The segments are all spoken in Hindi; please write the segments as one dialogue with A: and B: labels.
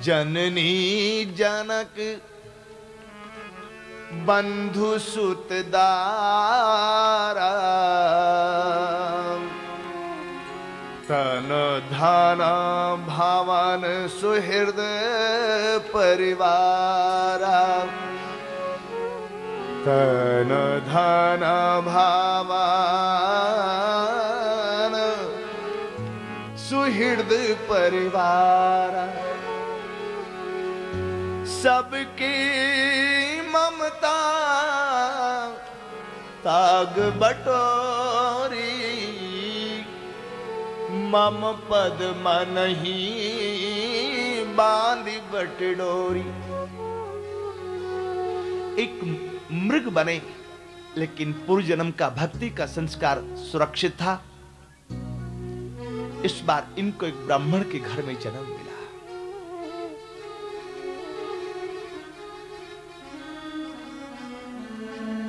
A: जननी जनक बंधु सुत दारा, तन धन भवन सुहृद परिवारा, तन धन भवन सुहृद परिवारा, सबकी ममता ताग बटोरी, मम पद मन ही बांधी बटडोरी। एक मृग बने लेकिन पूर्व जन्म का भक्ति का संस्कार सुरक्षित था। इस बार इनको एक ब्राह्मण के घर में जन्म मिला।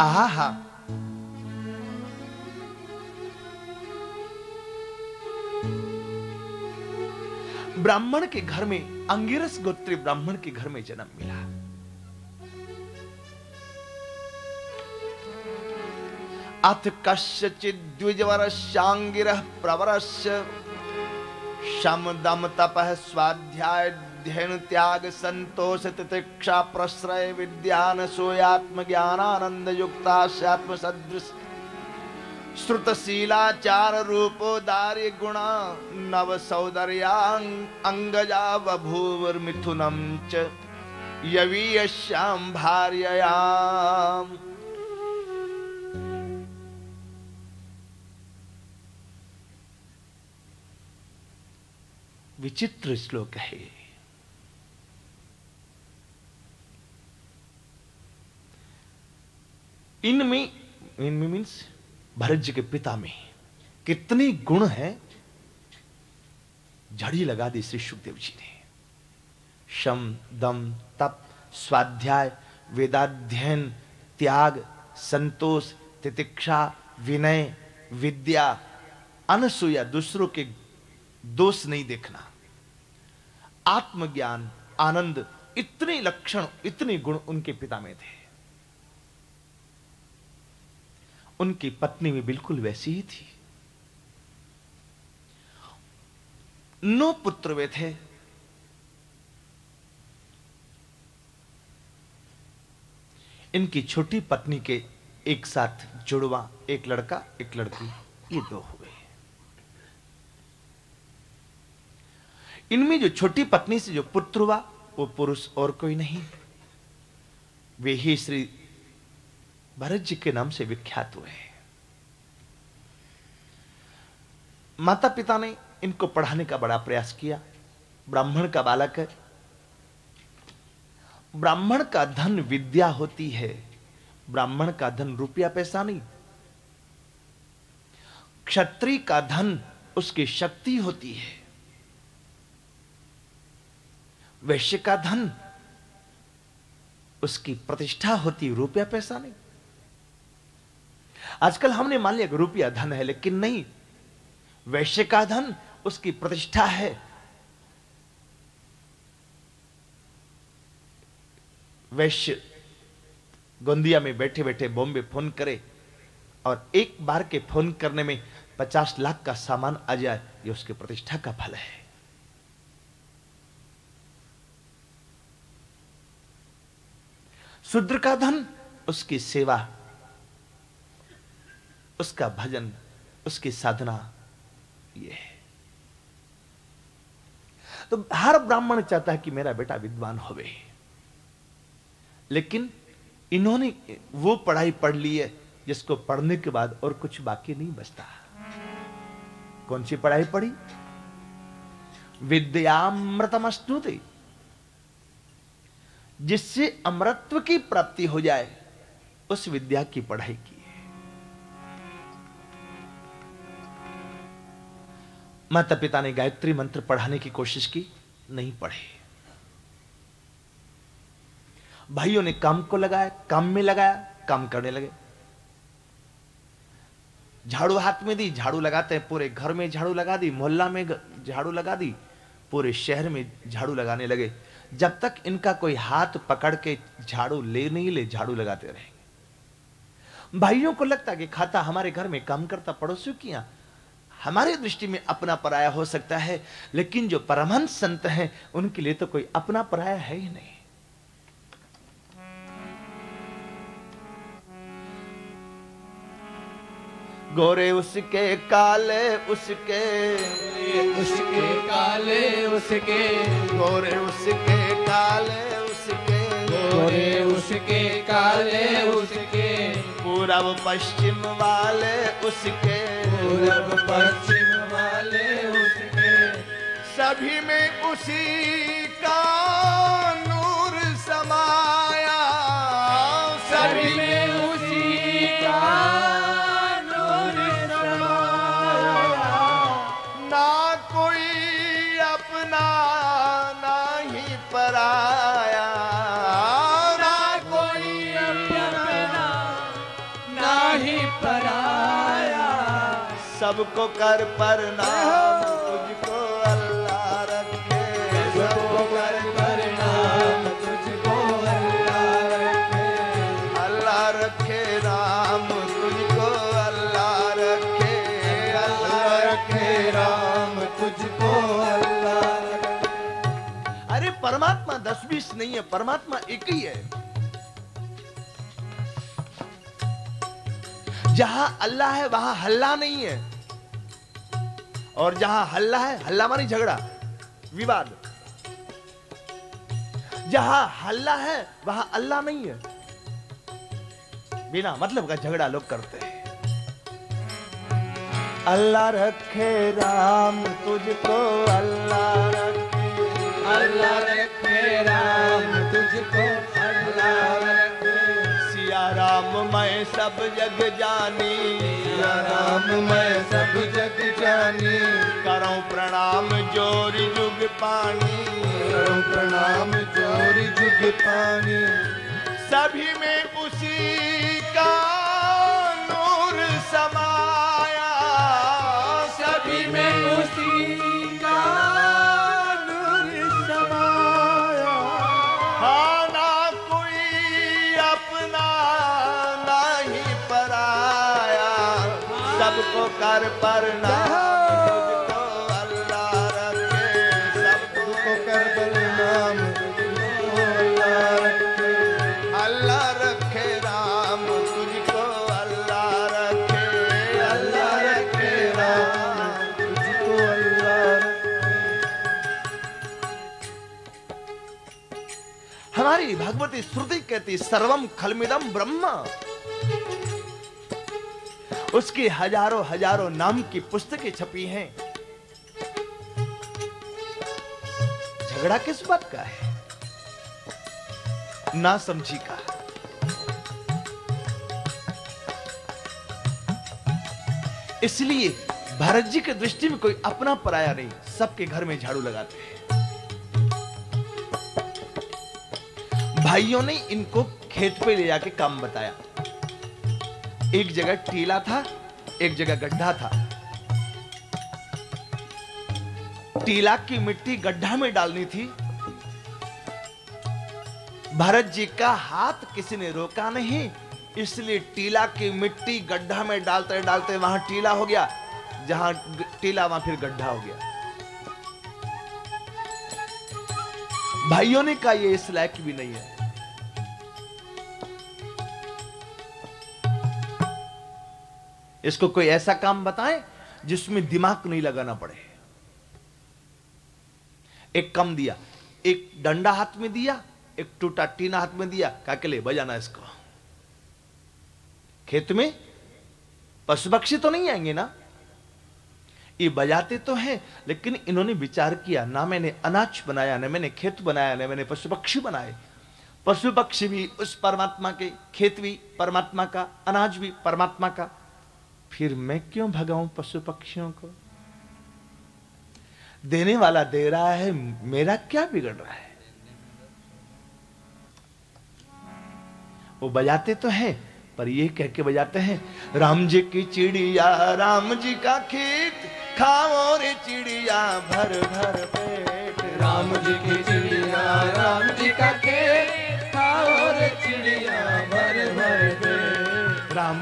A: आहा, ब्राह्मण के घर में, अंगिरस गोत्री ब्राह्मण के घर में जन्म मिला। अथ कस्यचिद् द्विजवरस्यांगिरः प्रवरस्य, शम दम तपः स्वाध्याय ध्ययन त्याग संतोष तितिक्षा प्रश्रय विद्यान सोयात्म ज्ञानानंद युक्ता आत्म सदृश श्रुतशीलाचार रूपोदार्य गुणा नव सौदर्यां अंगजा बभूवुर्मिथुनं च यवीयस्यां भार्ययाम्। विचित्र श्लोक है। इनमें मीन्स भरत जी के पिता में कितने गुण हैं, झड़ी लगा दी श्री सुखदेव जी ने। शम दम तप स्वाध्याय वेदाध्ययन त्याग संतोष तितिक्षा विनय विद्या अनसूया, दूसरों के दोष नहीं देखना, आत्मज्ञान आनंद, इतने लक्षण इतने गुण उनके पिता में थे। उनकी पत्नी भी बिल्कुल वैसी ही थी। 9 पुत्र वे थे। इनकी छोटी पत्नी के एक साथ जुड़वा, एक लड़का एक लड़की, ये 2 हुए। इनमें जो छोटी पत्नी से जो पुत्र हुआ वो पुरुष और कोई नहीं, वे ही श्री भरत जी के नाम से विख्यात हुए। माता पिता ने इनको पढ़ाने का बड़ा प्रयास किया। ब्राह्मण का बालक है, ब्राह्मण का धन विद्या होती है, ब्राह्मण का धन रुपया पैसा नहीं। क्षत्रिय का धन उसकी शक्ति होती है, वैश्य का धन उसकी प्रतिष्ठा होती, रुपया पैसा नहीं। आजकल हमने मान लिया कि रुपया धन है, लेकिन नहीं, वैश्य का धन उसकी प्रतिष्ठा है। वैश्य गोंदिया में बैठे बैठे बॉम्बे फोन करे और एक बार के फोन करने में 50 लाख का सामान आ जाए, ये उसकी प्रतिष्ठा का फल है। शूद्र का धन उसकी सेवा, उसका भजन, उसकी साधना, ये है। तो हर ब्राह्मण चाहता है कि मेरा बेटा विद्वान होवे, लेकिन इन्होंने वो पढ़ाई पढ़ ली है जिसको पढ़ने के बाद और कुछ बाकी नहीं बचता। कौन सी पढ़ाई पढ़ी? विद्यामृतमश्नुते, जिससे अमृतत्व की प्राप्ति हो जाए, उस विद्या की पढ़ाई की है। माता पिता ने गायत्री मंत्र पढ़ाने की कोशिश की, नहीं पढ़े। भाइयों ने काम को लगाया, काम में लगाया, काम करने लगे। झाड़ू हाथ में दी, झाड़ू लगाते हैं, पूरे घर में झाड़ू लगा दी, मोहल्ला में झाड़ू लगा दी, पूरे शहर में झाड़ू लगाने लगे। जब तक इनका कोई हाथ पकड़ के झाड़ू ले नहीं ले, झाड़ू लगाते रहेंगे। भाइयों को लगता है कि खाता हमारे घर में काम करता पड़ोसियों की यहां हमारी दृष्टि में अपना पराया हो सकता है, लेकिन जो परमहंस संत हैं उनके लिए तो कोई अपना पराया है ही नहीं। गोरे उसके काले उसके,
B: उसके काले उसके,
A: गोरे उसके काले उसके,
B: गोरे उसके काले उसके,
A: पूरब पश्चिम वाले उसके,
B: पूरब पश्चिम वाले उसके,
A: सभी में उसी का नूर समाया,
B: सभी में उसी का नूर समाया,
A: ना कोई अपना ना ही पराया,
B: ना कोई अपना ना ही पराया,
A: सबको कर प्रणाम तुझको अल्लाह रखे,
B: सबको कर प्रणाम तुझको अल्लाह रखे,
A: अल्लाह रखे राम तुझको अल्लाह रखे,
B: अल्लाह रखे राम तुझको अल्लाह रखे।
A: अरे परमात्मा 10-20 नहीं है, परमात्मा एक ही है। जहां अल्लाह है वहां हल्ला नहीं है, और जहां हल्ला है, हल्ला मानी झगड़ा विवाद, जहां हल्ला है वहां अल्लाह नहीं है, बिना मतलब का झगड़ा लोग करते हैं। अल्लाह रखे राम तुझको अल्लाह रखे,
B: अल्लाह रखे राम तुझको अल्लाह रखे,
A: सिया राम मैं सब जग जानी,
B: सिया राम मैं सब जग जानी,
A: करो प्रणाम जोरी जुग पानी,
B: करो प्रणाम जोरी जुग पानी,
A: सभी में उसी का नूर समाया,
B: सभी में उसी का नूर समाया,
A: हाँ ना कोई अपना ना ही पराया, सबको कर प्रणाम तुझको अल्लाह रखे, सबको
B: कर प्रणाम तुझको अल्लाह रखे,
A: अल्लाह रखे राम तुझको अल्लाह रखे,
B: अल्लाह रखे राम तुझको अल्लाह रखे।
A: हमारी भगवती श्रुति कहती सर्वम खलमिदम ब्रह्म, उसकी हजारों हजारों नाम की पुस्तकें छपी हैं। झगड़ा किस बात का है? ना समझी का। इसलिए भरत जी के दृष्टि में कोई अपना पराया नहीं, सबके घर में झाड़ू लगाते हैं। भाइयों ने इनको खेत पे ले जाके काम बताया। एक जगह टीला था, एक जगह गड्ढा था। टीला की मिट्टी गड्ढा में डालनी थी। भरत जी का हाथ किसी ने रोका नहीं, इसलिए टीला की मिट्टी गड्ढा में डालते डालते वहां टीला हो गया, जहां टीला वहां फिर गड्ढा हो गया। भाइयों ने कहा ये इस लायक भी नहीं है। इसको कोई ऐसा काम बताएं जिसमें दिमाग नहीं लगाना पड़े। एक कम दिया, एक डंडा हाथ में दिया, एक टूटा टीना हाथ में दिया, कहा के ले बजाना इसको। खेत में पशु पक्षी तो नहीं आएंगे ना, ये बजाते तो हैं, लेकिन इन्होंने विचार किया, ना मैंने अनाज बनाया, ना मैंने खेत बनाया, ना मैंने पशु पक्षी बनाए। पशु पक्षी भी उस परमात्मा के, खेत भी परमात्मा का, अनाज भी परमात्मा का, फिर मैं क्यों भगाऊं पशु पक्षियों को? देने वाला दे रहा है, मेरा क्या बिगड़ रहा है? वो बजाते तो हैं, पर ये कह के बजाते हैं, राम जी की चिड़िया राम जी का खेत, खाओ रे चिड़िया भर भर पेट।
B: राम जी की चिड़िया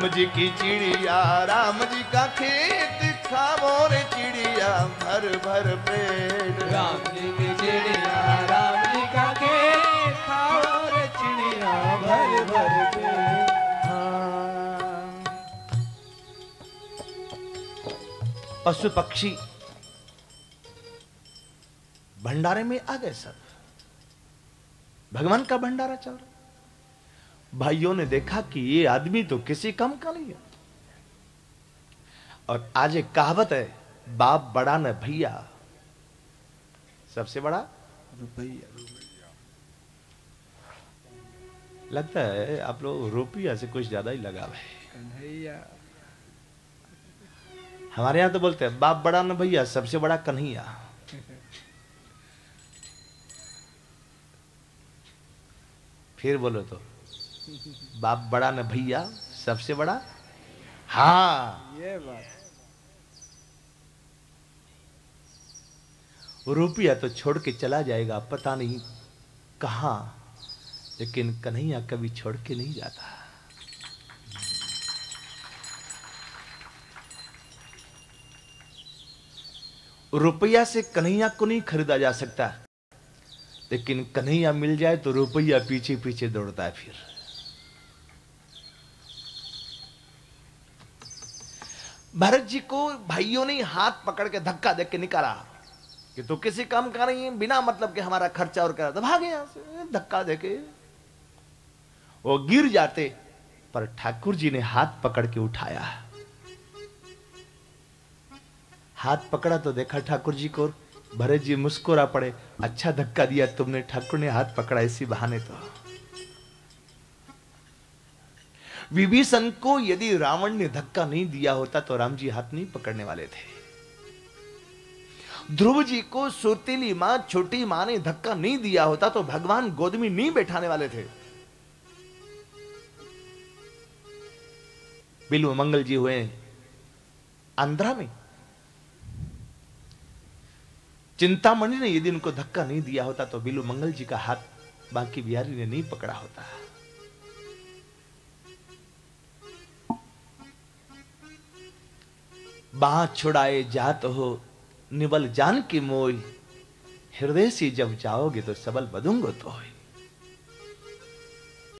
A: राम जी की चिड़िया राम जी का खेत खाओ रे चिड़िया भर भर पेट।
B: राम जी की चिड़िया राम जी का खेत खाओ रे चिड़िया भर भर पेट।
A: हाँ। पशु पक्षी भंडारे में आ गए सब, भगवान का भंडारा चल रहा। भाइयों ने देखा कि ये आदमी तो किसी काम का नहीं है। और आज एक कहावत है, बाप बड़ा न भैया, सबसे बड़ा
B: रुपया।
A: लगता है आप लोग रुपया से कुछ ज्यादा ही लगाव है।
B: कन्हैया।
A: हमारे यहां तो बोलते हैं बाप बड़ा न भैया, सबसे बड़ा कन्हैया। फिर बोलो तो, बाप बड़ा न भैया, सबसे बड़ा। हाँ,
B: ये बात।
A: रुपया तो छोड़ के चला जाएगा पता नहीं कहां, लेकिन कन्हैया कभी छोड़ के नहीं जाता। रुपया से कन्हैया को नहीं खरीदा जा सकता, लेकिन कन्हैया मिल जाए तो रुपया पीछे पीछे दौड़ता है। फिर भरत जी को भाइयों ने हाथ पकड़ के धक्का दे के निकाला कि तो किसी काम का नहीं है, बिना मतलब के हमारा खर्चा और करा, तो भागे यहां से। धक्का दे के वो गिर जाते, पर ठाकुर जी ने हाथ पकड़ के उठाया। हाथ पकड़ा तो देखा ठाकुर जी को, भरत जी मुस्कुरा पड़े, अच्छा धक्का दिया तुमने, ठाकुर ने हाथ पकड़ा इसी बहाने। तो विभीषण को यदि रावण ने धक्का नहीं दिया होता तो राम जी हाथ नहीं पकड़ने वाले थे। ध्रुव जी को सुतीली मां, छोटी मां ने धक्का नहीं दिया होता तो भगवान गोद में नहीं बैठाने वाले थे। बिल्व मंगल जी हुए आंध्रा में, चिंतामणि ने यदि उनको धक्का नहीं दिया होता तो बिल्व मंगल जी का हाथ बांकी बिहारी ने नहीं पकड़ा होता। बाह छुड़ाए जात हो निबल जान की मोय, हृदय से जब जाओगे तो सबल बदूंगो तो।